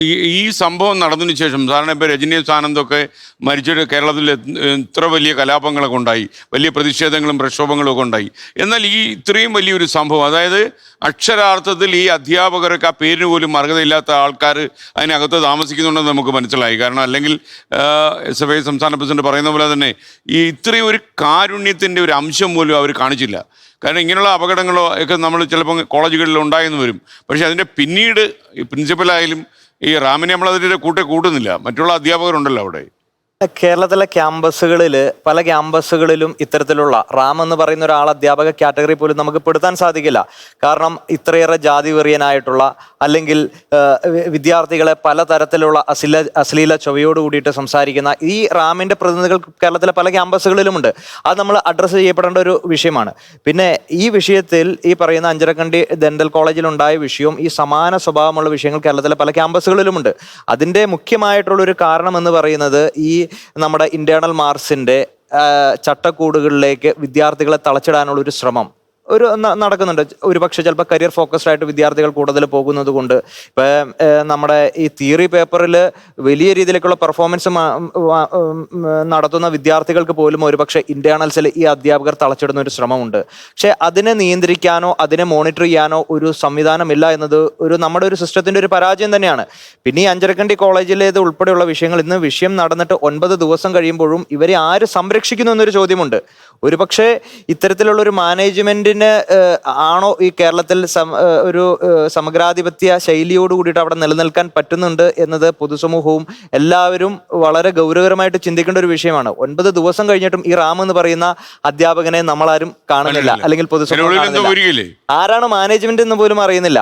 ഈ സംഭവം നടന്നതിന് ശേഷം സാധാരണ ഇപ്പോൾ രജനീഷ് ആനന്ദൊക്കെ മരിച്ചിട്ട് കേരളത്തിൽ ഇത്ര വലിയ കലാപങ്ങളൊക്കെ ഉണ്ടായി, വലിയ പ്രതിഷേധങ്ങളും പ്രക്ഷോഭങ്ങളും ഒക്കെ ഉണ്ടായി. എന്നാൽ ഈ ഇത്രയും വലിയൊരു സംഭവം, അതായത് അക്ഷരാർത്ഥത്തിൽ ഈ അധ്യാപകരൊക്കെ ആ പേരിന് പോലും അർഹതയില്ലാത്ത ആൾക്കാർ അതിനകത്ത് താമസിക്കുന്നുണ്ടെന്ന് നമുക്ക് മനസ്സിലായി. കാരണം അല്ലെങ്കിൽ SFI സംസ്ഥാന പ്രസിഡന്റ് പറയുന്ന പോലെ തന്നെ ഈ ഇത്രയും ഒരു കാരുണ്യത്തിൻ്റെ ഒരു അംശം പോലും അവർ കാണിച്ചില്ല. കാരണം ഇങ്ങനെയുള്ള അപകടങ്ങളോ ഒക്കെ നമ്മൾ ചിലപ്പോൾ കോളേജുകളിൽ ഉണ്ടായെന്ന് വരും. പക്ഷേ അതിൻ്റെ പിന്നീട് ഈ പ്രിൻസിപ്പലായാലും ഈ റാമിനെ നമ്മളതിൻ്റെ കൂട്ടുന്നില്ല. മറ്റുള്ള അധ്യാപകരുണ്ടല്ലോ അവിടെ. കേരളത്തിലെ ക്യാമ്പസുകളിൽ പല ക്യാമ്പസുകളിലും ഇത്തരത്തിലുള്ള റാം എന്ന് പറയുന്ന ഒരാൾ അധ്യാപക കാറ്റഗറി പോലും നമുക്ക് പെടുത്താൻ സാധിക്കില്ല. കാരണം ഇത്രയേറെ ജാതി വെറിയനായിട്ടുള്ള അല്ലെങ്കിൽ വിദ്യാർത്ഥികളെ പലതരത്തിലുള്ള അശ്ലീല ചൊവ്വയോട് കൂടിയിട്ട് സംസാരിക്കുന്ന ഈ റാമിൻ്റെ പ്രതിനിധികൾ കേരളത്തിലെ പല ക്യാമ്പസുകളിലുമുണ്ട്. അത് നമ്മൾ അഡ്രസ്സ് ചെയ്യപ്പെടേണ്ട ഒരു വിഷയമാണ്. പിന്നെ ഈ വിഷയത്തിൽ ഈ പറയുന്ന അഞ്ചരക്കണ്ടി ഡെന്റൽ കോളേജിലുണ്ടായ വിഷയവും ഈ സമാന സ്വഭാവമുള്ള വിഷയങ്ങൾ കേരളത്തിലെ പല ക്യാമ്പസുകളിലുമുണ്ട്. അതിൻ്റെ മുഖ്യമായിട്ടുള്ളൊരു കാരണം എന്ന് പറയുന്നത് ഈ നമ്മുടെ ഇന്റേണൽ മാർക്സിന്റെ ചട്ടക്കൂടുകളിലേക്ക് വിദ്യാർത്ഥികളെ തളച്ചിടാനുള്ള ഒരു ശ്രമം നടക്കുന്നുണ്ട്. ഒരുപക്ഷെ ചിലപ്പോൾ കരിയർ ഫോക്കസ്ഡ് ആയിട്ട് വിദ്യാർത്ഥികൾ കൂടുതൽ പോകുന്നത് കൊണ്ട് ഇപ്പം നമ്മുടെ ഈ തിയറി പേപ്പറിൽ വലിയ രീതിയിലേക്കുള്ള പെർഫോമൻസ് നടത്തുന്ന വിദ്യാർത്ഥികൾക്ക് പോലും ഒരുപക്ഷെ ഇന്റേണൽസിൽ ഈ അധ്യാപകർ തളച്ചിടുന്ന ഒരു ശ്രമമുണ്ട്. പക്ഷെ അതിനെ നിയന്ത്രിക്കാനോ അതിനെ മോണിറ്റർ ചെയ്യാനോ ഒരു സംവിധാനമില്ല എന്നത് നമ്മുടെ ഒരു സിസ്റ്റത്തിന്റെ ഒരു പരാജയം തന്നെയാണ്. പിന്നെ ഈ അഞ്ചരക്കണ്ടി കോളേജിലേത് ഉൾപ്പെടെയുള്ള വിഷയങ്ങൾ ഇന്ന് വിഷയം നടന്നിട്ട് 9 ദിവസം കഴിയുമ്പോഴും ഇവരെ ആര് സംരക്ഷിക്കുന്നു എന്നൊരു ചോദ്യമുണ്ട്. ഒരുപക്ഷെ ഇത്തരത്തിലുള്ള ഒരു മാനേജ്മെന്റിന് ആണോ ഈ കേരളത്തിൽ ഒരു സമഗ്രാധിപത്യ ശൈലിയോട് കൂടിയിട്ട് അവിടെ നിലനിൽക്കാൻ പറ്റുന്നുണ്ട് എന്നത് പൊതുസമൂഹവും എല്ലാവരും വളരെ ഗൗരവകരമായിട്ട് ചിന്തിക്കേണ്ട ഒരു വിഷയമാണ്. 9 ദിവസം കഴിഞ്ഞിട്ടും ഈ റാം എന്ന് പറയുന്ന അധ്യാപകനെ നമ്മളാരും കാണുന്നില്ല, അല്ലെങ്കിൽ പൊതുസമൂഹം ആരാണ് മാനേജ്മെന്റ് എന്ന് പോലും അറിയുന്നില്ല.